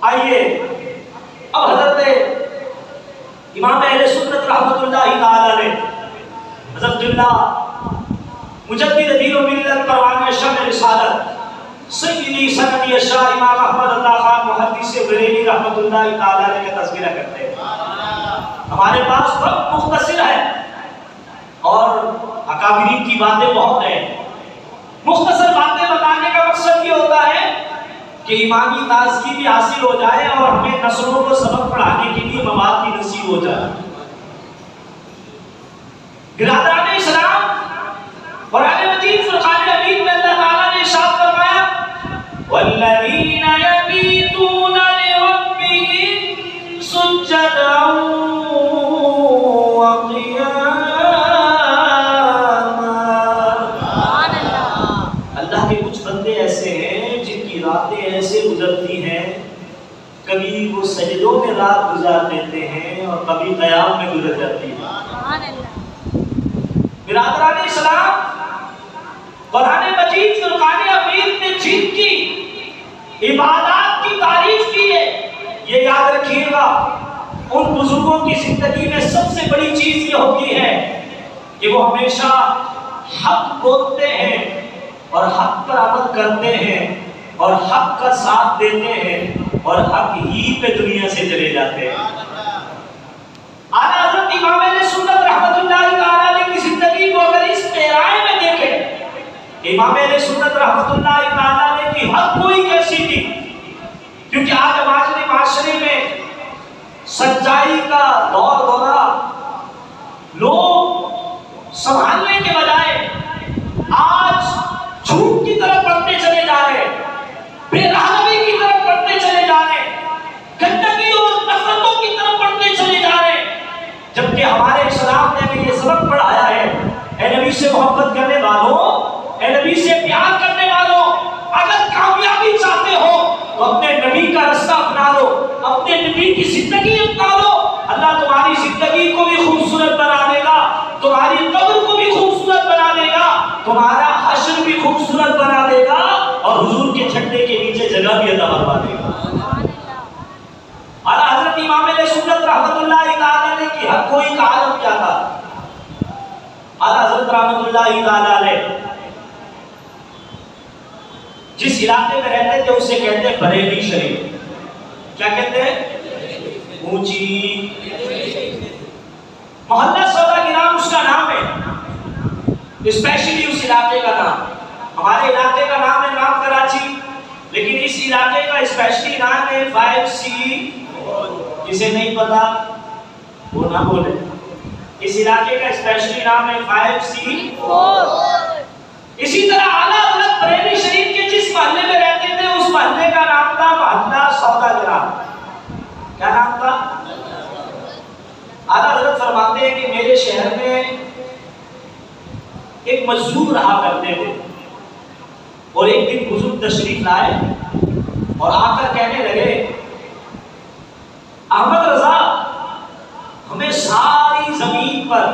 आइए अब हजरत इमाम अहले सुन्नत रहमतुल्लाहि तआला अलैह हजरतुल्लाह मुजद्दिद दीन व मिल्लत परवाने शम्स रिसालत सय्यदी सनदी शाह इमाम अहमद अल्लाह खान मुहद्दिस बरेली रहमतुल्लाहि तआला अलैह का तज़किरा करते हैं। हमारे पास वक्त मुख्तसर है और अकाबिरीन की बातें बहुत हैं। मुख्तसर बातें बताने का मकसद ये होता है कि ईमानी ताज़गी भी हासिल हो जाए और हमें नस्लों को सबक पढ़ाने के लिए मवाद भी नसीब हो जाए। बिरादरान इस्लाम, कुरान मजीद फुरकान हमीद में अल्लाह ताला ने इरशाद फरमाया, वल्लज़ीना यबीतूना लिरब्बिहिम सुज्जदन व क़ियामा। अल्लाह के कुछ बंदे ऐसे हैं जिनकी रातें ऐसे गुजरती हैं, कभी वो सजदों में रात गुजार देते हैं और कभी क़याम में गुजर जाती है। बिरादरान इस्लाम, कुरान मजीद फुरकान हमीद ने जिनकी इबादत की तारीफ की है, ये याद रखिएगा, उन बुजुर्गों की जिंदगी में सबसे बड़ी चीज ये होती है कि वो हमेशा हक बोलते हैं और हक पर अमल करते हैं और हक का साथ देते हैं और हक ही पे दुनिया से चले जाते हैं। आला हज़रत इमाम अहले सुन्नत रहमतुल्लाहि तआला अलैह की जिंदगी को अगर इस पैराए में देखें, इमाम अहले सुन्नत रहमतुल्लाहि तआला अलैह की हर कोई कैसी थी, क्योंकि आज हमारे माशरे में सच्चाई का दौर दौरा लोग संभालने के बजाय आज झूठ की तरफ बढ़ते चले जा रहे हैं, बेरहमी की तरफ बढ़ते चले जा रहे हैं, गंदगी और नफरतों की तरफ बढ़ते चले जा रहे हैं। जबकि हमारे इस्लाम ने भी ये सबक पढ़ाया है, ए नबी से मोहब्बत करने वालों, ए नबी से प्यार करने वालों, अगर कामयाबी चाहते हो तो अपने नबी का रास्ता अपना लो, अपने नबी की जिंदगी अपना लो। अल्लाह तुम्हारी जिंदगी को भी खूबसूरत बना देगा, तुम्हारी कब्र को भी खूबसूरत बना देगा, तुम्हारा हश्र भी खूबसूरत बना देगा और हुजूर के झंडे के नीचे जगह भी अता फरमा देगा। आला हज़रत इमाम अहले सुन्नत रहमतुल्लाहि तआला अलैह की हर कोई का आलम क्या था। आला हज़रत रहमतुल्लाहि तआला अलैह जिस इलाके में रहते थे उसे कहते हैं बरेली शरीफ। क्या कहते हैं? ऊंची मोहल्ला सौदा के नाम उसका नाम है, स्पेशली उस इलाके का नाम। हमारे इलाके का नाम है नाम कराची, लेकिन इस इलाके का स्पेशली नाम है 5C। जिसे नहीं पता वो ना बोले। इस इलाके का स्पेशली नाम है 5C4। इसी तरह आला हज़रत बरेली शरीफ के जिस मोहल्ले में रहते थे उस मोहल्ले का नाम था मोहल्ला सौदागराम। क्या नाम था? आला हज़रत फरमाते हैं कि मेरे शहर में एक मजदूर रहा करते थे और एक दिन बुजुर्ग तशरीफ लाए और आकर कहने लगे, अहमद रजा, हमें सारी जमीन पर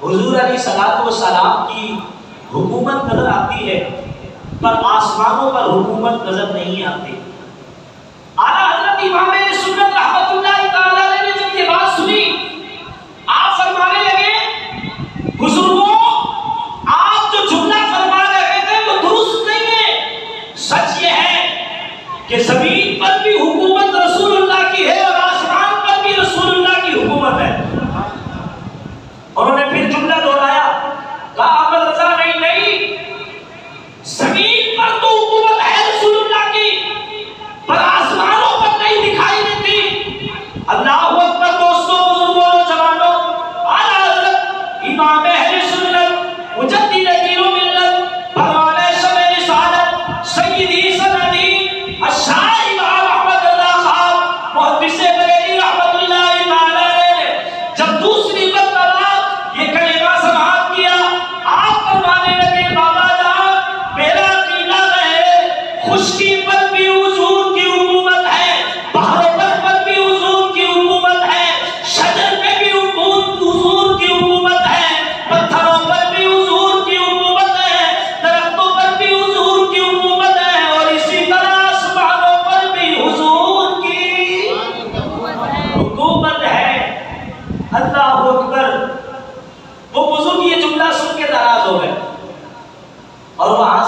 हुजूर अलैहिस्सलातु वस्सलाम की हुकूमत नजर आती है, पर आसमानों पर हुकूमत नजर नहीं आती। आला हज़रत इमाम अहले सुन्नत रहमतुल्लाहि तआला अलैह ने जब ये बात सुनी, आप फरमाने लगे, बुजुर्गों, आप जो जुमला फरमा रहे थे वो दुरुस्त नहीं है। सच ये है कि जमीन पर भी हुकूमत रसूलुल्लाह की है और आसमान पर भी रसूलुल्लाह की हुकूमत है। उन्होंने फिर जुमला दोहराया, कहा अहमद रजा, नहीं, जमीन पर तो हुकूमत है रसूलुल्लाह की, पर आसमानों पर नहीं दिखाई देती। अल्लाहु अकबर। दोस्तों, बुजुर्गों, जवानों, आला हज़रत इमाम अहले सुन्नत मुजद्दिद दीन व मिल्लत परवाने शम्स रिसालत सय्यदी सनदी शाह इमाम अहमद अल्लाह खान मुहद्दिस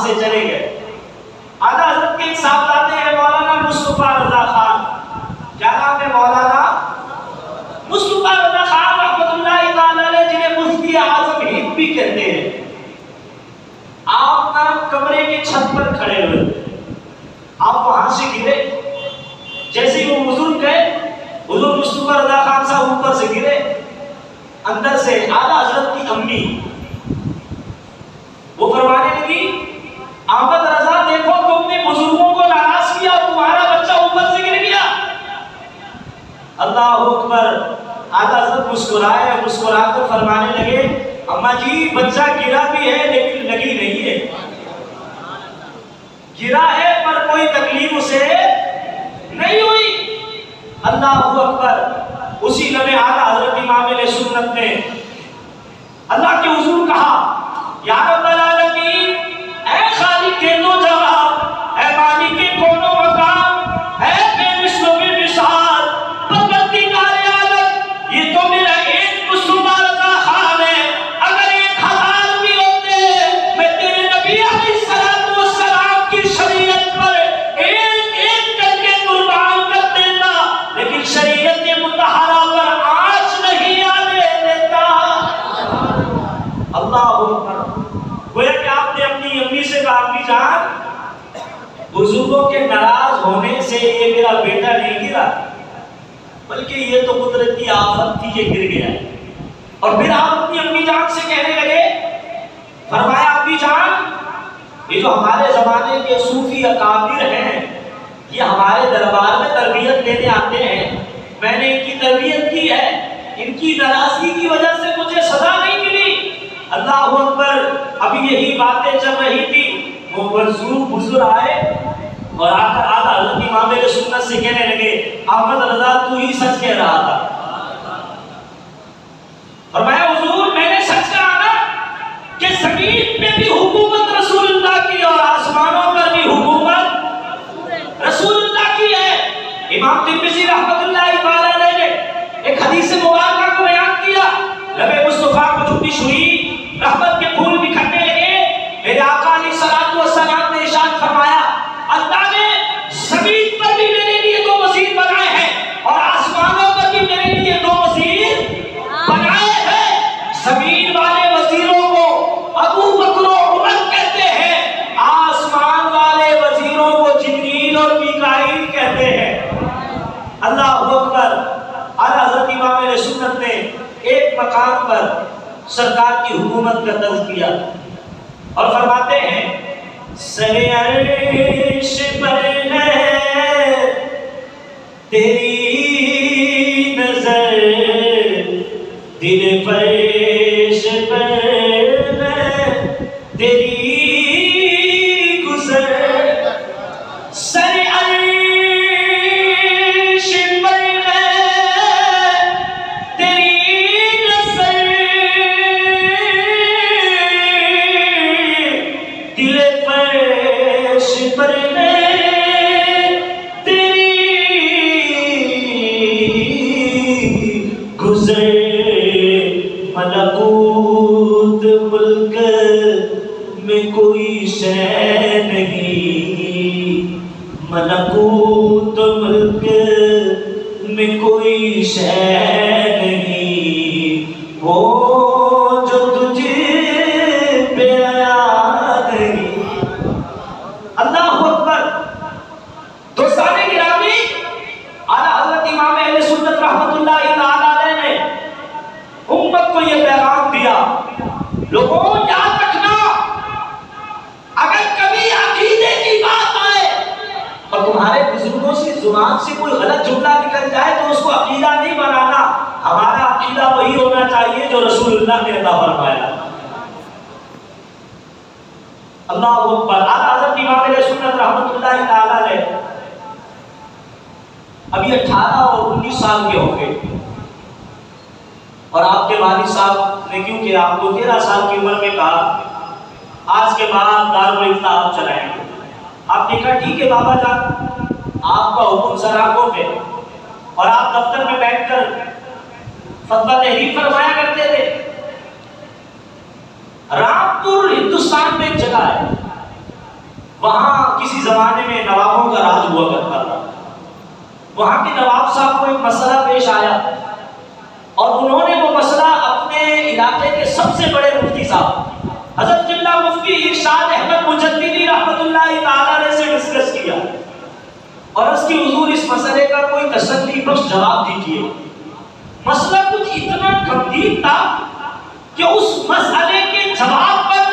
से चले गए। आला हजरत के एक साहबजादे हैं मौलाना मुस्तफा रजा खान, क्या नाम है? मौलाना मुस्तफा रजा खान रहमतुल्लाहि तआला अलैह, जिन्हें मुफ्ती आजम हिंद भी कहते हैं। आप ना कमरे के छत पर खड़े हुए, आप वहां से गिरे, जैसे ही वो बुजुर्ग गए, हुजूर मुस्तफा रजा खान साहब ऊपर से गिरे, अंदर से आला हजरत की अम्मी वो फरमाने लगी, अहमद रजा देखो तुमने बुजुर्गों को नाराज किया, तुम्हारा बच्चा ऊपर से गिर गया। अल्लाह अकबर। आला हजरत मुस्कुराए, मुस्कुराकर फरमाने लगे, अम्मा जी बच्चा गिरा भी है लेकिन लगी नहीं है, गिरा है पर कोई तकलीफ उसे नहीं हुई। अल्लाह अकबर। उसी लम्हे आला हजरत इमाम सुन्नत ने अल्लाह के हुजूर कहा, या रब्बल आलमीन, ऐ खालिक के दो जवाब, ऐ मालिक के कोनो मकाम, ऐ बेमिसल बेमिसाल परवरदिगार आलम, ये तो मेरा एक मुस्तफा रजा खान है, अगर 1000 भी होते मैं तेरे नबी अलैहिस्सलातु वस्सलाम की शरीयत पर एक करके कुर्बान कर देता, लेकिन शरीयत मुतहरा पर आंच नहीं आने देता। अल्लाह अकबर। गोया कि आपने अपनी अम्मी से कहा, अम्मी जान, बुजुर्गों के नाराज होने से ये मेरा बेटा नहीं गिरा, बल्कि ये तो कुदरती आफत थी, ये गिर गया। और फिर आप अपनी अम्मी जान से कहने लगे, फरमाया अम्मी जान, ये जो हमारे जमाने के सूफी अकाबिर हैं, ये हमारे दरबार में तरबियत लेने आते हैं, मैंने इनकी तरबियत की है, इनकी नाराजगी की वजह से मुझे सजा नहीं मिली। अल्लाह अकबर। अभी यही बातें चल रही थी, वो बुजुर्ग आए और आकर आला हजरत इमाम सुन्नत से कहने लगे, अहमद रजा तू ही सच कह रहा था। फरमाया हुजूर मैंने सच कहा ना कि जमीन पे भी हुकूमत रसूलुल्लाह की और आसमानों पर भी हुकूमत रसूलुल्लाह की है। इमाम तिर्मिज़ी रहमतुल्लाहि तआला अलैह ने एक हदीस मुबारक को बयान किया, लबे मुस्तफा को जुबिश हुई, रहमत के फूल बिखरने लगे, मेरे आका अलैहिस्सलातु वस्सलाम ने इरशाद फरमाया, अल्लाह ने ज़मीन पर भी मेरे लिए 2 वज़ीर बनाए हैं और आसमानों पर भी मेरे लिए 2 वज़ीर बनाए हैं। ज़मीन वाले वज़ीरों को अबू बकर और उमर कहते हैं, आसमान वाले वज़ीरों को जिब्रील और मीकाईल कहते हैं। अल्लाह अकबर। आला हज़रत इमाम सुन्नत ने एक मकाम पर सरकार की हुकूमत का तज़किया और फरमाते हैं, सरे अर्श पर है तेरी नजर, दिल फर्श पर है तेरी गुज़र, सरे मलकूत मुल्क में कोई शय नहीं, मलकूत मुल्क में कोई शय नहीं, वो जो तुझे पे आया नहीं। अल्लाह अकबर। दोस्ताने गिरामी, आला हज़रत इमाम अहले सुन्नत रहमतुल्लाहि तआला अलैह ने उम्मत को यह पैगाम दिया, लोगों याद रखना, अगर कभी अकीदे की बात आए और तुम्हारे बुजुर्गों से जुबान से कोई गलत जुमला निकल जाए तो उसको अकीदा नहीं बनाना, हमारा अकीदा वही होना चाहिए जो रसूलुल्लाह ने अता फरमाया। अल्लाह अकबर। आला हज़रत इमाम अहले सुन्नत रहमतुल्लाहि तआला अलैह अभी 18 और 19 साल के होंगे और आपके वालिद साहब ने क्योंकि आपको 13 साल की उम्र में कहा, आज के बाद दारुल इफ्ता आप चलाएंगे। आपने कहा ठीक है बाबा जान, आपका हुक्म सराखों पे, और आप दफ्तर में बैठकर फतवा तहरीर फरमाया करते थे। रामपुर हिंदुस्तान में एक जगह है, वहां किसी जमाने में नवाबों का राज हुआ करता था। वहां के नवाब साहब को एक मसला पेश आया और उन्होंने वो मसला अपने इलाके के सबसे बड़े मुफ्ती साहब हज़रत क़िबला मुफ्ती इरशाद अहमद मुजद्दिदी रहमतुल्लाहि तआला अलैहि से डिस्कस किया और उसकी हुजूर इस मसले का कोई तसल्ली बख्श जवाब दीजिए। मसला कुछ इतना गंभीर था कि उस मसले के जवाब पर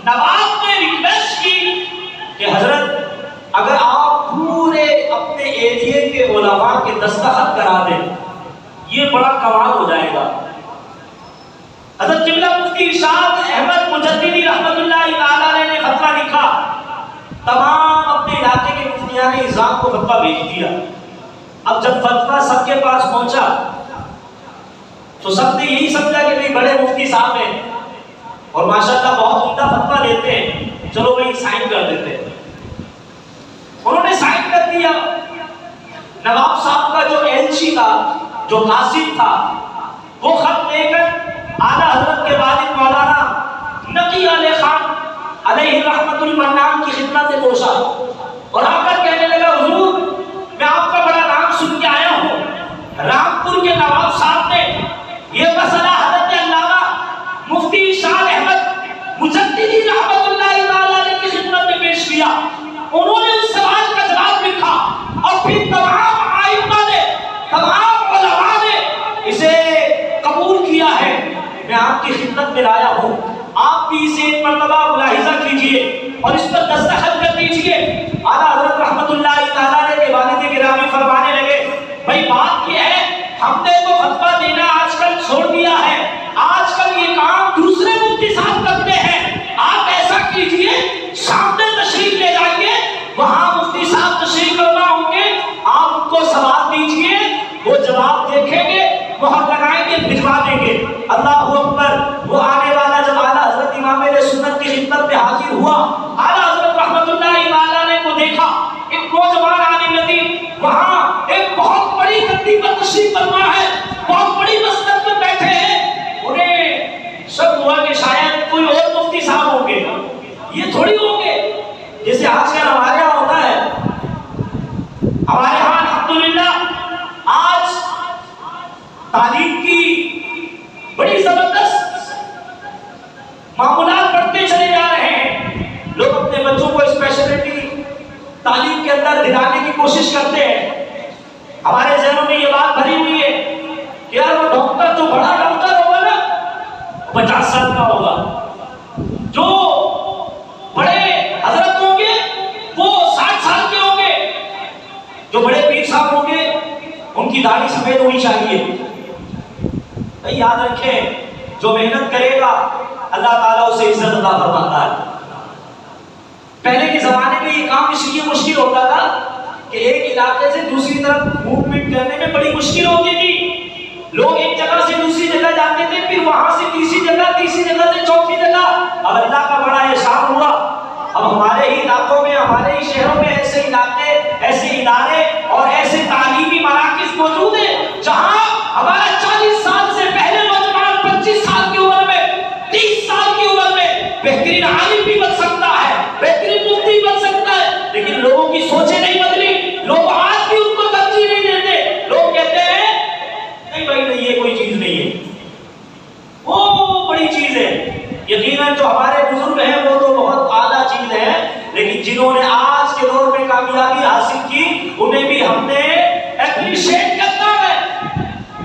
नवाब ने रिक्वेस्ट की कि हजरत अगर आप पूरे अपने एरिया के उलमा के दस्तखत करा दें, ये बड़ा कमाल हो जाएगा। हज़रत क़िबला मुफ्ती इरशाद अहमद मुजद्दिदी रहमतुल्लाहि तआला अलैहि ने फतवा लिखा, तमाम अपने इलाके के मुफ्तियां ने निज़ाम को फतवा भेज दिया। अब जब फतवा सबके पास पहुंचा तो सबने यही समझा कि भाई बड़े मुफ्ती साहब हैं और माशाल्लाह बहुत उम्दा फतवा देते हैं, चलो भाई साइन कर देते हैं। उन्होंने साइन कर दिया। नवाब साहब का जो एलची था, जो कासिद था, वो खत लेकर आला हजरत के वालिद मौलाना नकी अली खान अलैहि रहमतुल मन्नान की खिदमत में पहुंचा और आकर कहने लगा, हुजूर मैं आपका बड़ा नाम सुन के आया हूँ, रामपुर के नवाब साहब ने ये मसला हजरत अल्लामा मुफ्ती इरशाद अहमद मुजद्दिदी रहमतुल्लाहि तआला अलैहि की खिदमत में पेश किया। उन्होंने उस सवाल का जवाब लिखा और फिर तमाम आइम्मा ने, तमाम उलमा ने इसे कबूल किया है। मैं आपकी खिदमत में लाया हूँ, आप भी इसे एक मर्तबा मुलाहिजा कीजिए और इस पर दस्तखत कर दीजिए। आला हज़रत रहमतुल्लाहि तआला अलैहि के वालिद गिरामी फरमाने लगे, भाई बात ये है, हमने तो फतवा देना आजकल छोड़ दिया है, आजकल ये काम दूसरे मुफ्ती साहब करते हैं। आप ऐसा कीजिए, सामने तशरीफ ले जाइए, वहां मुफ्ती साहब तशरीफ फरमा होंगे, आप उनको सवाल दीजिए, वो जवाब देखेंगे, मोहर लगाएंगे, भिजवा देंगे। अल्लाहु अकबर। वो आने वाला जब आला हजरत इमाम सुन्नत की खिदमत में हाजिर हुआ, आला हजरत रहमतुल्लाहि तआला अलैहि को देखा, एक नौजवान आलिम दीन वहां एक बहुत बड़ी गद्दी पर तशरीफ फरमा है, बहुत बड़ी मसनद पर बैठे हैं। उन्हें शक हुआ कि शायद कोई और मुफ्ती साहब होंगे, ये थोड़ी होंगे जैसे आजकल हमारे यहाँ होता है। हमारे यहाँ अल्हम्दुलिल्लाह आज तालीम की बड़ी जबरदस्त मामूलात बढ़ते चले जा रहे हैं। लोग अपने बच्चों को स्पेशलिटी तालीम के अंदर दिलाने की कोशिश करते हैं। हमारे जहनों में ये बात भरी हुई है कि यार वो डॉक्टर जो बड़ा डॉक्टर होगा ना 50 साल का होगा, जो बड़े हजरत होंगे वो 60 साल के होंगे, जो बड़े पीर साहब होंगे उनकी दाढ़ी सफेद होनी चाहिए। भाई याद रखें, जो मेहनत करेगा अल्लाह ताला उसे इज्जत अता फरमाता है। पहले के जमाने में ये काम इसलिए मुश्किल होता था कि एक इलाके से दूसरी तरफ मूवमेंट करने में बड़ी मुश्किल होती थी। लोग एक जगह से दूसरी जगह जाते थे, फिर वहां से तीसरी जगह से चौथी जगह। अब अल्लाह का बड़ा एहसान हुआ, अब हमारे ही इलाकों में, हमारे ही शहरों में ऐसे इलाके, ऐसे इदारे और ऐसे तालीमी मराकिज मौजूद है जहां हमारा 40 साल से पहले नौजवान 25 साल की उम्र में, 30 साल की उम्र में बेहतरीन आलिम भी बन सकता है, बेहतरीन मुफ्ती बन सकता है। लेकिन लोगों की सोचें नहीं बदली, लोग आज भी उनको तरजीह नहीं देते। लोग कहते हैं नहीं भाई नहीं, ये कोई चीज नहीं है, वो बड़ी चीज है। यकीनन जो हमारे बुजुर्ग हैं वो तो बहुत आला चीज है, लेकिन जिन्होंने आज के दौर में कामयाबी हासिल की उन्हें भी हमने एप्रिशिएट करना है,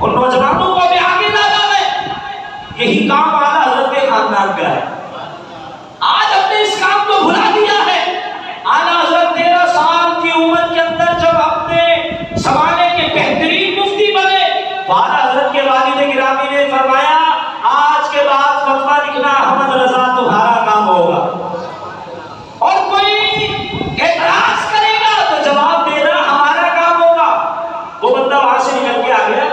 उन नौजवानों को भी आगे लाना है। यही काम आला हज़रत के खानदान का है। आज हमने इस काम को भुला दिया है। आला हज़रत 13 साल की उम्र के अंदर जब अपने जमाने के बेहतरीन मुफ्ती बने, आला हज़रत के वालिद गिरामी ने फरमाया, आज के बाद फतवा लिखना अहमद रजा तुम्हारा काम होगा, और कोई एतराज करेगा तो जवाब देना हमारा काम होगा। वो बंदा वहां से निकल के आ गया,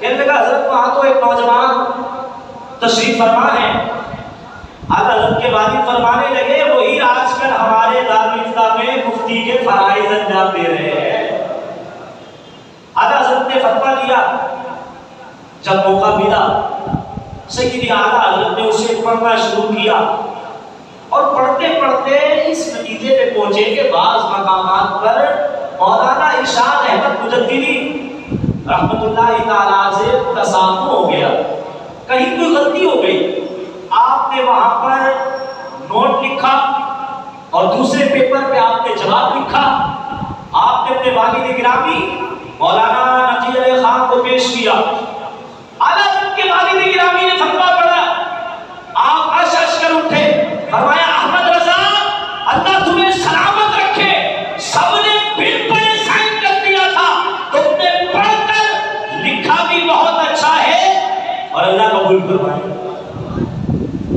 कहने लगा हजरत वहां तो एक नौजवान तशरीफ फरमा है। आला हज़रत के वालिद फरमाने लगे, वही आजकल हमारे दारुल इफ्ता में मुफ्ती के फराइज अंजाम दे रहे हैं। आला हज़रत ने फतवा दिया, जब मौका मिला सैयदी आला हज़रत ने उसे पढ़ना शुरू किया और पढ़ते पढ़ते इस नतीजे पे पहुंचे कि बाज़ मकामात पर मौलाना इरशाद अहमद मुजद्दिदी रहमतुल्लाहि ताला से तसाफुह हो गया, कहीं कोई गलती हो गई। आपने वहां पर नोट लिखा और दूसरे पेपर पे आपने जवाब लिखा। आपने अपने वालिद गिरामी मौलाना नजीर अली खान को पेश किया। आला के वालिद गिरामी ने फतवा पढ़ा, आप अश कर उठे, फरमाया अहमद रजा अल्लाह तुम्हें सलामत रखे, सबने बिल पर साइन कर दिया था, तुमने पढ़कर लिखा भी बहुत अच्छा है और अल्लाह कबूल फरमाए।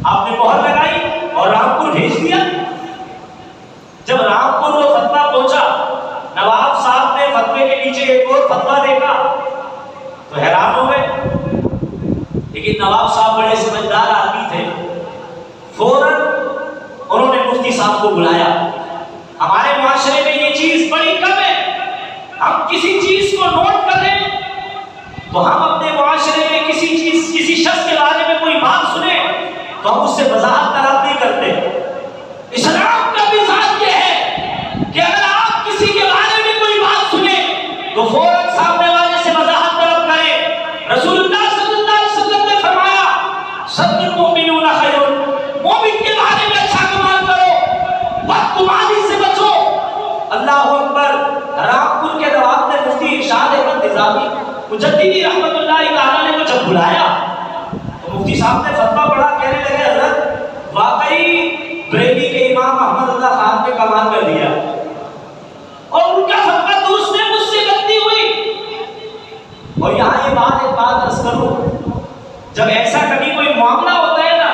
आपने मोहर लगाई और रामपुर भेज दिया। जब रामपुर वो फतवा पहुंचा, नवाब साहब ने फतवे के नीचे एक और फतवा देखा तो हैरान हो गए। लेकिन नवाब साहब बड़े समझदार आदमी थे, फौरन उन्होंने मुफ्ती साहब को बुलाया। हमारे मुआशरे में ये चीज बड़ी कम है, हम किसी चीज को नोट कर रहे हैं तो हम अपने मुआशरे में किसी शख्स के बारे में कोई बात सुने तो हम उससे वजाहत तलब नहीं करते। इस्लाम का मिजाज ये है कि अगर आप किसी के बारे में कोई बात सुने तो फौरन सामने वाले से वजाहत तलब करें। रसूलुल्लाह सल्लल्लाहु अलैहि वसल्लम ने फरमाया, सब्बुल मुमिनूना खैरुन, मोमिन के बारे में अच्छा गुमान करो, बदगुमानी से बचो। अल्लाहु अकबर। रामपुर के नवाब ने मुफ्ती इरशाद अहमद निजामी मुजद्दिदी रहमतुल्लाहि ताला ने को जब बुलाया तो मुफ्ती साहब ने फतवा पढ़ा, कहने लगे हज़रत वाकई बरेली के इमाम अहमद रज़ा खान ने कमाल कर दिया और उनका फतवा दुरुस्त है, मुझसे गलती हुई। और यहाँ एक बात अर्ज करूं, जब ऐसा कभी कोई मामला होता है ना,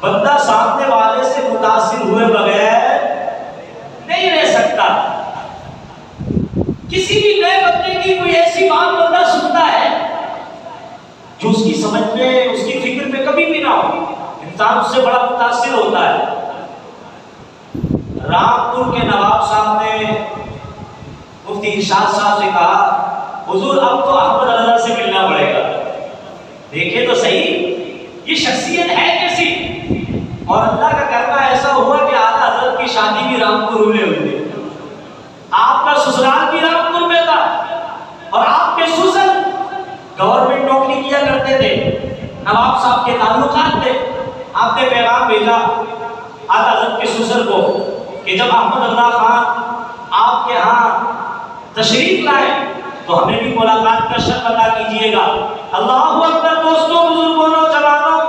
बंदा सामने वाले से मुतासिर हुए बगैर नहीं रह सकता। किसी भी नए बंदे की कोई ऐसी बात बंदा सुनता है जो उसकी समझ में, उसकी फिक्र में कभी भी ना हो, इंसान उससे बड़ा मुतासिर होता है। रामपुर के नवाब साहब ने मुफ्ती इरशाद साहब से कहा, हुजूर अब तो अहमद रजा से मिलना पड़ेगा, देखे तो सही ये शख्सियत है कैसी। और अल्लाह का करना ऐसा हुआ कि आला हजरत की शादी भी रामपुर में हुई, आपका ससुराल भी रामपुर में था और आपके ससुर गवर्नमेंट नौकरी किया करते थे, नवाब साहब के ताल्लुकात थे। आपने पैगाम भेजा आला हजरत के ससुर को कि जब अहमद रजा खान आपके यहाँ तशरीफ लाए तो हमें भी मुलाकात का शर्त अदा कीजिएगा। अल्लाहु अकबर। दोस्तों, बुजुर्गों, नौजवानों,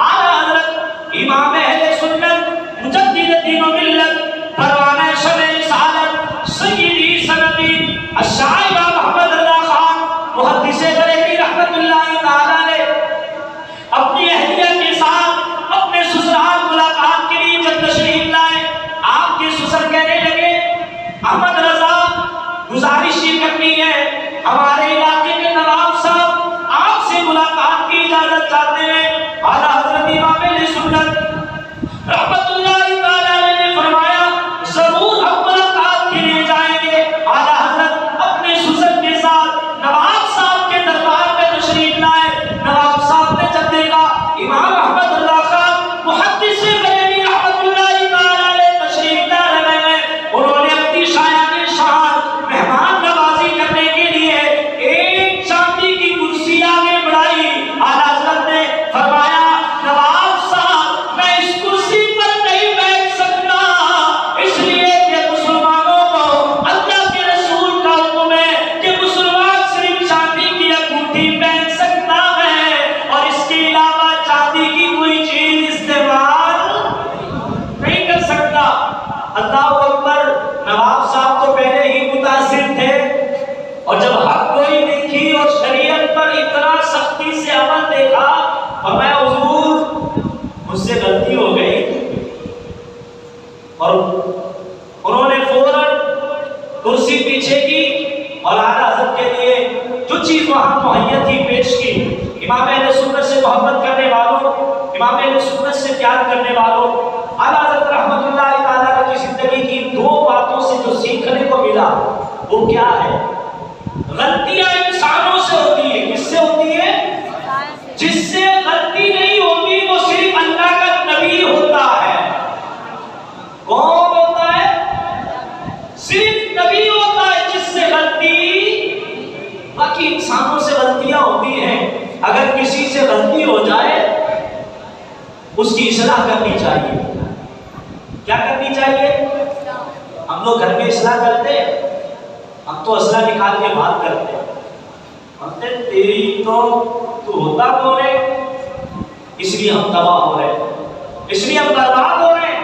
आला हजरत इमाम अहले सुन्नत मुजद्दिद दीन व मिल्लत परवाना शब रिसालत सय्यदी सनदी अश-शाइब अहमद रजा खान मुहद्दिसे बरेली रहमतुल्लाहि ताला ने अपनी अहलिया के साथ अपने ससुराल मुलाकात के लिए जब तशरीफ लाए, आपके ससुर कहने लगे, अहमद रजा गुजारिश ये करनी है, हमारे इलाके के नवाब साहब आपसे मुलाकात की इजाजत चाहते हैं। आला हजरत इमाम अहले सुन्नत रहमतुल्लाहि ताला ने फरमाया, जरूर हम मुलाकात के लिए जाएंगे। आला हजरत अपने ससुर के साथ नवाब साहब के दरबार में तशरीफ लाए। नवाब साहब ने जब देखा इमाम अहमद रजा खान मुहद्दिस बरेली रहमतुल्लाहि ताला ने तशरीफ ला रहे हैं, उन्होंने अपनी शायाने शान मेहमान नवाजी करने के लिए एक चांदी की कुर्सी आगे बढ़ाई। आला हजरत ने फरमाया, नवाब साहब मैं इस कुर्सी पर नहीं बैठ सकता, इसलिए कि मुसलमानों को अल्लाह के रसूल का हुक्म है कि मुसलमान सिर्फ चांदी की अंगूठी पहन सकता है और इसके अलावा चांदी की कोई चीज इस्तेमाल नहीं कर सकता। अल्लाहु अकबर। नवाब साहब तो पहले ही मुतासिर थे और जब हक कोई देखी और शरीयत पर इतना सख्ती से अमल देखा और मैं हुजूर मुझसे गलती हो गई, और उन्होंने फौरन कुर्सी पीछे की और आला हजरत के लिए जो चीज वहां मुहैया थी पेश की। इमाम अहले सुन्नत से मोहब्बत करने वालों, इमाम अहले सुन्नत से प्यार करने वालों, आला हजरत रहमतुल्लाहि ताला की जिंदगी की दो बातों से जो सीखने को मिला वो क्या है? गलतियां इंसानों से होती है। किससे होती है? जिससे गलती नहीं होती वो सिर्फ अल्लाह का नबी होता है। कौन होता है? से गलती हो जाए उसकी इस्लाह करनी चाहिए। क्या करनी चाहिए? हम लोग घर में इस्लाह करते हैं, हम तो असला निकाल के बात करते हैं, हमने तेरी तो तू होता कौन है, इसलिए हम तबाह हो रहे हैं, इसलिए हम बर्बाद हो रहे हैं।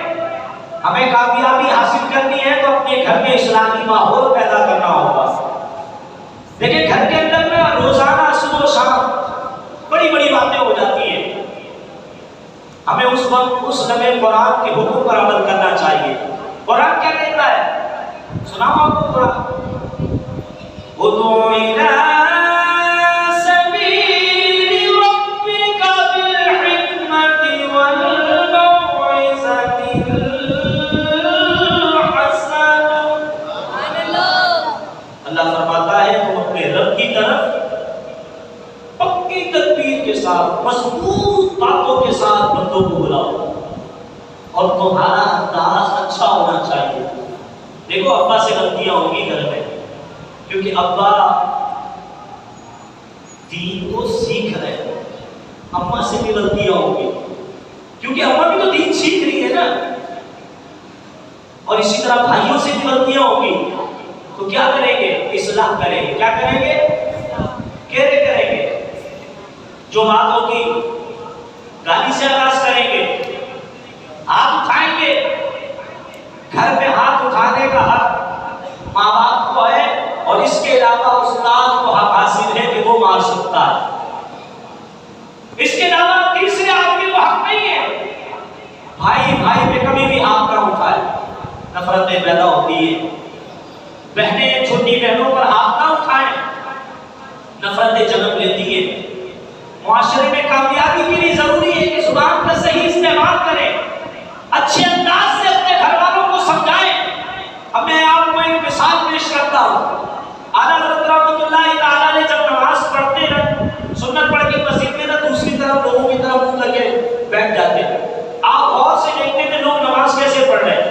हमें कामयाबी हासिल करनी है तो अपने घर में इस्लामी माहौल पैदा करना होगा। देखिए घर के अंदर में रोजाना सुबह शाम बड़ी बड़ी बातें हो जाती है, हमें उस वक्त उस समय कुरान के हुक्म पर अमल करना चाहिए। कुरान क्या कहता है? सुनाओ आपको कुरान। अल्लाह फरमाता है तुम अपने रब की तरफ पक्की तदबीर के साथ, मजबूत बातों के साथ बंदों को बुलाओ और तुम्हारा अंदाज अच्छा होना चाहिए। देखो अब्बा से गलतियां होंगी घर में, क्योंकि अब्बा दीन को सीख रहे हैं। अम्मा से भी गलतियां होंगी क्योंकि अम्मा भी तो दीन सीख रही है ना। और इसी तरह भाइयों से भी गलतियां होंगी, तो क्या करेंगे? इस्लाह करेंगे। क्या करेंगे? कैसे करेंगे? जो बात होगी गाली से आगाज करेंगे, हाथ उठाएंगे। घर में हाथ उठाने का हक माँ बाप को है और इसके अलावा उस्ताद को हक हासिल है कि वो मार सकता है। इसके अलावा तीसरे आदमी को हक नहीं है। भाई भाई पे कभी भी हाथ ना उठाए, नफरतें पैदा होती है। बहनें छोटी बहनों पर हाथ ना उठाएं, नफरतें जन्म लेती है। मुआशरे में कामयाबी के लिए जरूरी है कि जुबान का सही इस्तेमाल करें, अच्छे अंदाज से अपने घर वालों को समझाएं। अब मैं आपको एक मिसाल पेश करता हूँ। आला हज़रत रहमतुल्लाहि तआला ने जब नमाज पढ़ते हैं, सुन्नत पढ़ के मस्जिद में ना दूसरी तरफ लोगों की तरफ मुंह करके बैठ जाते हैं। आप और से देखने में लोग नमाज कैसे पढ़ रहे हैं।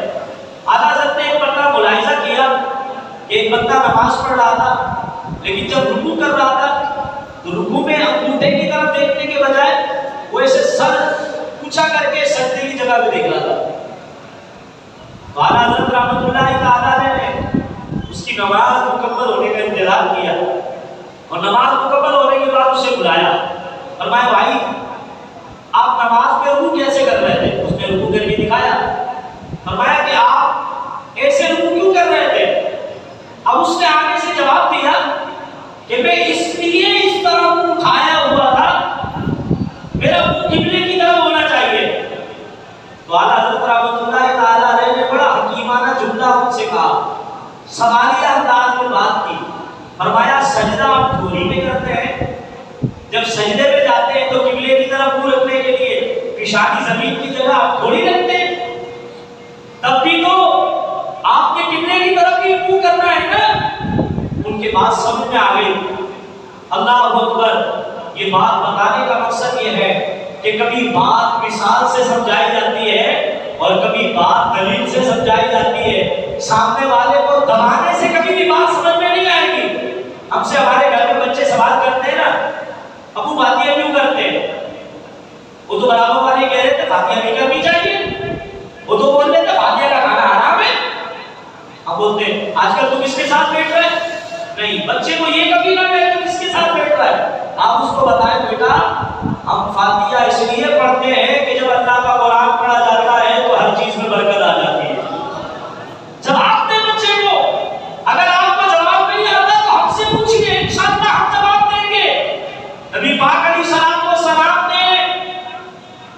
आला हज़रत ने एक बंदा मुलाहिजा किया, एक बंदा नमाज पढ़ रहा था, लेकिन जब रुकू कर रहा था तो रुकू में अंगूठे की तरफ देखने के बजाय वो ऐसे सर ऊंचा करके सजदे की जगह पे देख रहा था। तो आला हज़रत रहमतुल्लाहि तआला ने उसकी नमाज मुकम्मल होने का इंतजार किया और नमाज मुकम्मल होने के बाद उसे बुलाया। फरमाया भाई आप नमाज में रुकू कैसे कर रहे थे? उसने रुकू करके दिखाया। फरमाया कि आप ऐसे रुकू क्यों कर रहे थे? अब उसने आगे से जवाब दिया कि मैं इसलिए इस तरह मुंह उठाया हुआ था, मेरा मुंह किबले की तरफ होना चाहिए। तो आला हज़रत रहमतुल्लाहि तआला ने बड़ा हकीमाना जुमला उनसे कहा, सवालिया अंदाज में बात की। फरमाया सजदा आप थोड़ी में करते हैं, जब सजदे में जाते हैं तो किबले की तरफ मुंह रखने के लिए पिशानी जमीन की जगह आप थोड़ी रखते हैं, तब भी तो आपके किबले की तरफ ही मुंह करना है ना। उनके बात समझ में आ गई। अल्लाह अकबर। ये बात बताने का मकसद ये है कि कभी बात मिसाल से समझाई जाती है और कभी बात दलील से समझाई जाती है। सामने वाले को दबाने से कभी भी बात समझ में नहीं आएगी। हमसे हमारे घर में बच्चे सवाल करते हैं ना, अबू बातियां क्यों करते हैं? वो तो बराबर वाले कह रहे थे बातियां नहीं करनी चाहिए, वो तो बोल रहे थे बातियां का खाना हराम है। हम बोलते हैं आजकल तुम किसके साथ बैठ रहे हैं? नहीं, बच्चे को ये कभी ना कहे तुम किसके साथ बैठ रहा है। आप उसको बताएं बेटा हम फातिहा इसलिए पढ़ते हैं कि जब अल्लाह का कुरान पढ़ा जाता है तो हर चीज में बरकत आ जाती है। जवाब दे बच्चे को। अगर आपको जवाब नहीं आता तो हमसे पूछिए, इंशाअल्लाह हम जवाब देंगे। नबी पाक अलैहिस्सलाम ने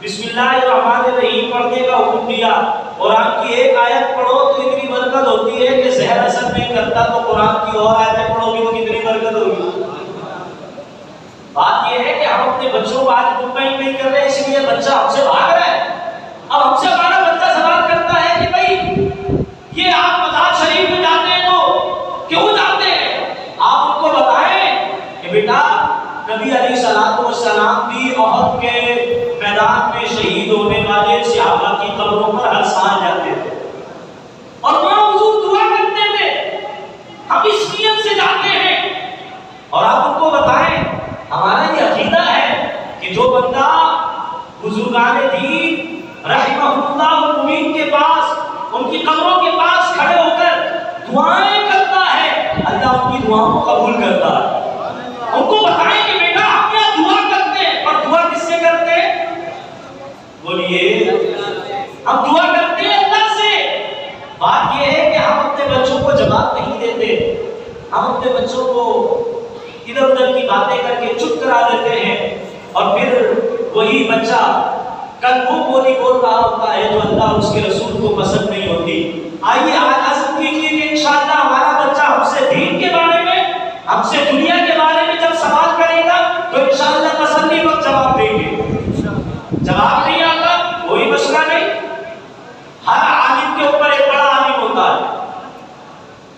बिस्मिल्लाहिर्रहमानिर्रहीम पढ़ने का हुक्म दिया। कुरान की एक आयत पढ़ो तो इतनी बरकत होती है कि ज़हर असर नहीं करता, तो कुरान की और आयतें पढ़ोगे तो कितनी बरकत होगी। बात यह है कि हम अपने बच्चों को आज मुतमईन नहीं कर रहे, इसलिए बच्चा हमसे भाग रहा है। अब हमसे हमारा बच्चा सवाल करता है कि भाई ये आप मज़ार शरीफ में जाते हैं तो क्यों जाते हैं? आप उनको बताएं कि बेटा नबी अलैहिस्सलाम भी ओहद के मैदान में शहीद होने वाले सहाबा की कब्रों पर हर साल जाते थे और वहां हुजूर दुआ करते थे। हम इस नियत से जाते हैं और आप उनको बताएं हमारा ये अकीदा है कि कि जो बंदा बुजुर्गाने दीन रहमहुल्लाह मुमीन के पास, उनकी कब्रों के पास खड़े होकर दुआएं करता है, अल्लाह उनकी दुआओं को कबूल करता है। उनको बताएं कि बेटा हम यहाँ दुआ करते हैं, और दुआ किससे करते हैं? बोलिए, हम दुआ करते हैं अल्लाह से। बात यह है कि हम अपने बच्चों को जवाब नहीं देते, हम अपने बच्चों को इधर उधर की बातें करके चुप करा देते हैं, और फिर वही बच्चा कल वो बोली बोल रहा होता है जो अल्लाह उसके रसूल को पसंद नहीं होती। आइए आज आज़म कीजिए कि इंशाअल्लाह हमारा बच्चा हमसे दीन के बारे में, हमसे दुनिया के बारे में जब सवाल करेगा तो इंशाअल्लाह तसल्ली वक्त जवाब देंगे। जवाब नहीं आता कोई मसला नहीं। हर आलिम के ऊपर एक बड़ा आलिम होता है,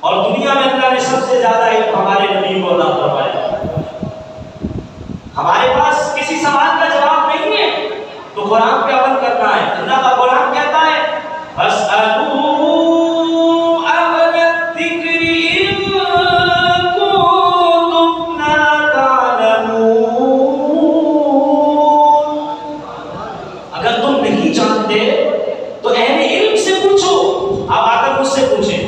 और दुनिया में अल्लाह ने सबसे ज्यादा इल्म हमारे नबी को अता फरमाया। हमारे पास किसी सवाल का जवाब नहीं है तो कुरान पे अमल करना है। अल्लाह का कुरान कहता है फस्अलू अहला ज़िक्रि इन कुंतुम ला तालमून। अगर तुम नहीं जानते तो अहले इल्म से पूछो। आप आकर मुझसे पूछें।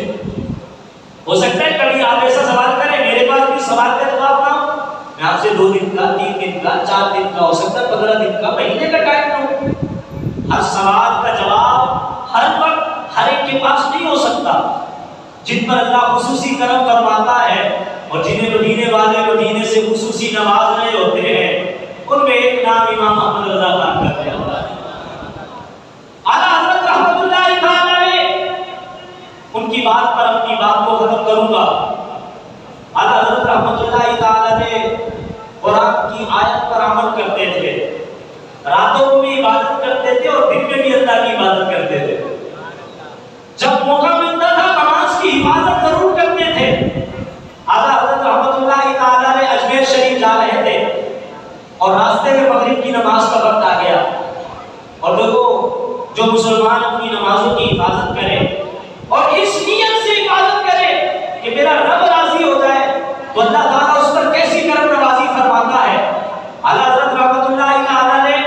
हो सकता है कभी आप ऐसा सवाल करें, मेरे पास भी सवाल का जवाब ना हो, मैं आपसे 2 दिन का, 3 दिन का, 4 दिन का, हो सकता है 15 दिन का, महीने का टाइम लो। हर सवाल का जवाब हर वक्त हर एक के पास नहीं हो सकता। जिन पर अल्लाह खुसूसी करम फरमाता है और जिन्हें मदीने वाले मदीने से खुसूसी नवाज रहे होते हैं, उनमें एक नाम इमाम अहमद रज़ा खान का है। आला हज़रत रहमतुल्लाह तआला अलैह, उनकी बात पर अपनी बात को खत्म करूंगा। आला हज़रत रहमतुल्लाह तआला अलैह कुरान की आयत पर अमल करते थे, रातों में भी इबादत करते थे और दिन में भी अल्लाह की इबादत करते थे। जब मौका मिलता था नमाज की हिफाजत जरूर करते थे। आला हज़रत रहमतुल्लाह तआला अलैह अजमेर शरीफ जा रहे थे और रास्ते में मगरिब की नमाज का वक्त आ गया। और देखो, जो मुसलमान अपनी नमाजों की हिफाजत करें और इस नियत से हिफाजत करें कि मेरा रब राजी हो जाए, तो अल्लाह ताला उस पर कैसी करम नवाजी फरमाता है। आला हज़रत रहमतुल्लाह तआला अलैह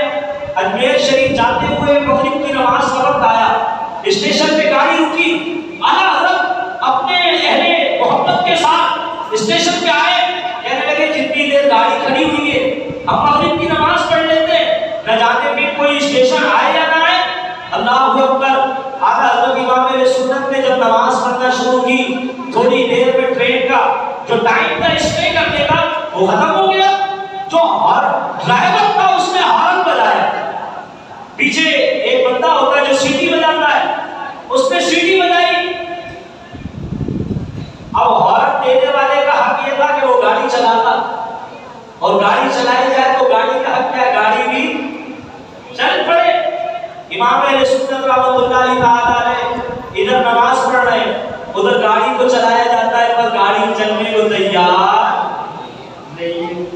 अजमेर शरीफ जाते हुए मगरिब की नमाज का वक्त आया, स्टेशन पे गाड़ी रुकी। आला हज़रत अपने अहले मोहब्बत के साथ स्टेशन पे आए, कहने लगे जितनी देर गाड़ी खड़ी हुई है हम मगरिब की नमाज पढ़ लेते हैं, न जाने फिर कोई स्टेशन आए या ना आए। अल्लाहु अकबर। आला हज़रत इमाम सुन्नत ने जब नमाज पढ़ना शुरू की, थोड़ी देर में ट्रेन का जो टाइम था स्टे करने का वो खत्म हो गया। जो ड्राइवर था उसने हॉर्न बजाया। पीछे एक बंदा होता है जो सीटी बजाता है, उसने सीटी बजाई। अब हॉर्न देने वाले का हक ये था कि वो गाड़ी चलाता, और गाड़ी चलाई जाए तो गाड़ी का हक क्या, गाड़ी भी चल पड़े। इमाम अहले सुन्नत रहमतुल्लाह तआला अलैह इधर नमाज पढ़ रहे, उधर गाड़ी को चलाया जाता है, पर गाड़ी चलने को तैयार नहीं।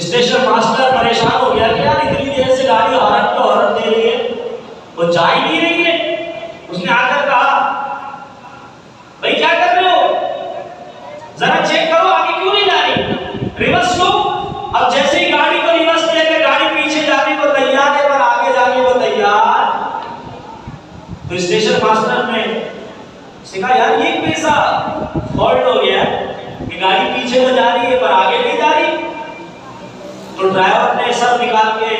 स्टेशन मास्टर परेशान हो गया कि यार इतनी देर से गाड़ी हॉर्न पे हॉर्न दे रही है, वो जा ही नहीं रही है। उसने आकर कहा, भाई क्या कर रहे हो, जरा चेक करो आगे क्यों नहीं जा रही, रिवर्स लो। अब जैसे ही गाड़ी को रिवर्स देकर गाड़ी पीछे जाने को तैयार है पर आगे जाने को तैयार, तो स्टेशन मास्टर ने कहा यार ये कैसा फॉल्ट हो गया कि गाड़ी पीछे तो जा रही है पर आगे नहीं जा रही। तो ड्राइवर ने सर निकाल के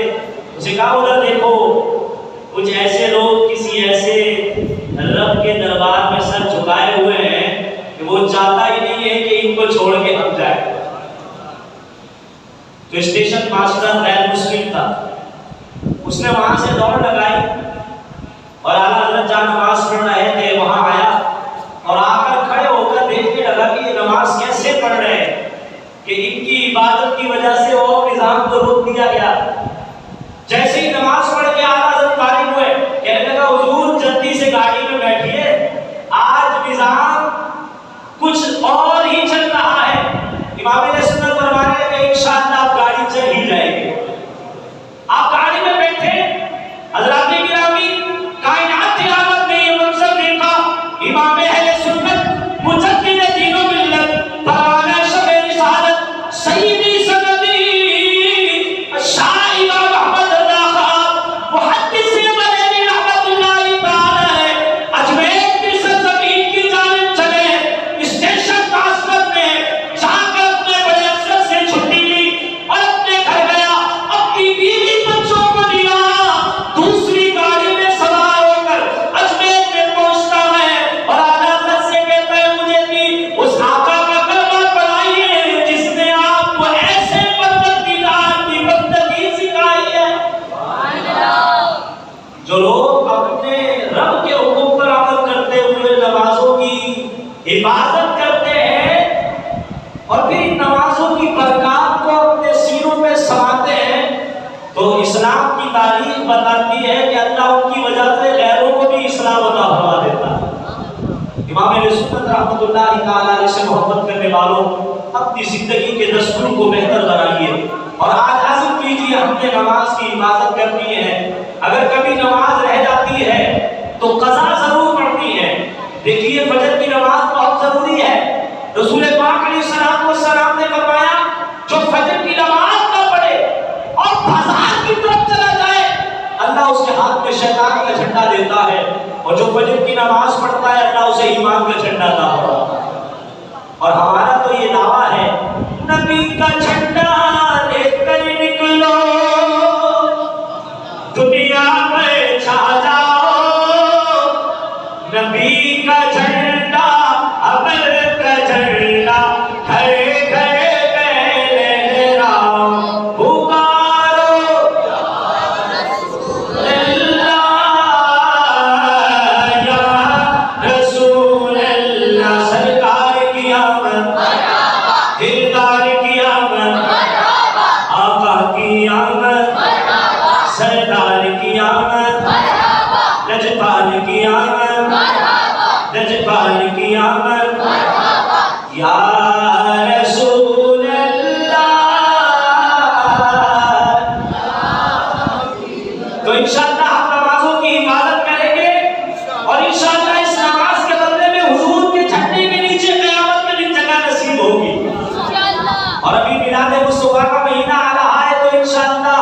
उसे कहा उधर देखो, कुछ ऐसे लोग किसी ऐसे रब के दरबार में सर झुकाए हुए हैं कि वो चाहता ही नहीं है कि इनको छोड़ के हम जाए। तो स्टेशन मास्टर गैर मुस्लिम था, उसने वहां से दौड़ लगाई और आला हज़रत जहाँ नमाज पढ़ रहे थे वहां आया और आकर खड़े होकर देखने लगा कि ये नमाज कैसे पढ़ रहे हैं, कि इनकी इबादत की वजह से वो निजाम को रोक दिया गया। जैसे ही नमाज पढ़ के आला हज़रत फारिग हुए, कहने लगा हुजूर जल्दी से गाड़ी में बैठिए, आज निजाम कुछ और ही चल रहा है। इमाम अहले सुन्नत फरमाने लगे इंशाअल्लाह आप गाड़ी चल ही जाएगी। आप गाड़ी में बैठे, हज़रात गिरामी, कायनात की आमद में ये मंजर देखा। इमाम अहले सुन्नत मुजद्दिद दीन व मिल्लत परवाना शब रिसालत सय्यदी सनदी बताती है कि अल्लाह उनकी वजह से गैरों को भी इस्लाम अता फरमा देता है। इमाम अहले सुन्नत रहमतुल्लाह तआला अलैहि से मोहब्बत करने वालों, अपनी जिंदगी के दस्तूर को बेहतर बनाइए और आज आज़म कीजिए हमने नमाज की हिफाजत करनी है। अगर कभी नमाज रह जाती है तो कज़ा जरूर पढ़नी है। देखिए फजर की नमाज बहुत जरूरी है। रसूल पाक अलैहिस्सलाम ने फरमाया जो फजर की नमाज ना पढ़े और बाजार की तरफ चला जाए, अल्लाह उसके हाथ में शैतान का झंडा देता है, और जो फजर की नमाज पढ़ता है अल्लाह उसे ईमान का झंडा देता है। और हमारा तो ये दावा है, नबी का झंडा लेकर निकलो, दुनिया में छा जाओ। नबी का झंडा अमर का झंडा है, तो इंशाअल्लाह हम नमाजों की इबादत करेंगे और इंशाअल्लाह इस नमाज के बदले में हुजूर के झंडे के नीचे क़यामत के दिन जगह नसीब होगी इंशाअल्लाह। और अभी मिलाद मुस्तफा का महीना आ रहा है, तो इंशाअल्लाह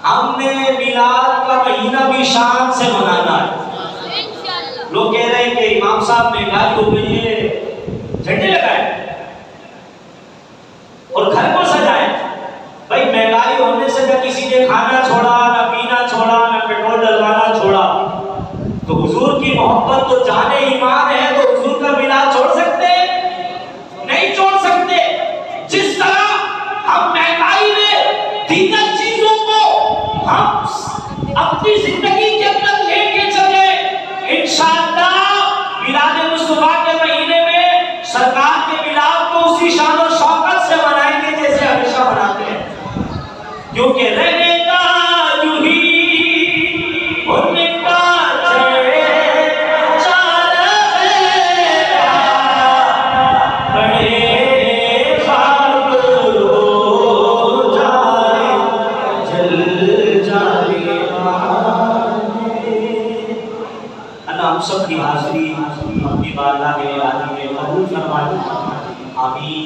हमने मिलाद का महीना भी शान से मनाना है इंशाअल्लाह। लोग कह रहे हैं कि इमाम साहब महंगाई हो गई है, झंडे लगाए और घर को सजाए। भाई महंगाई होने से न किसी ने खाना छोड़ा, न पीना छोड़ा, न पेट्रोल डलवाना छोड़ा, तो हुजूर की मोहब्बत तो जाने ईमान है, तो हुजूर का मिलाद छोड़ सकते? नहीं छोड़ सकते। जिस तरह हम महंगाई में दीगर चीजों को हम अपनी जिंदगी के अंदर लेके चले, इंशाअल्लाह मिलाद मुस्तफा के महीने में सरकार के मिलाद को उसी शान और शौकत से मनाएंगे जैसे हमेशा मनाते हैं, क्योंकि रहने का यूं ही उनका हम सब की हाजिरी अपनी बारगाह में कबूल फरमाए। आमीन।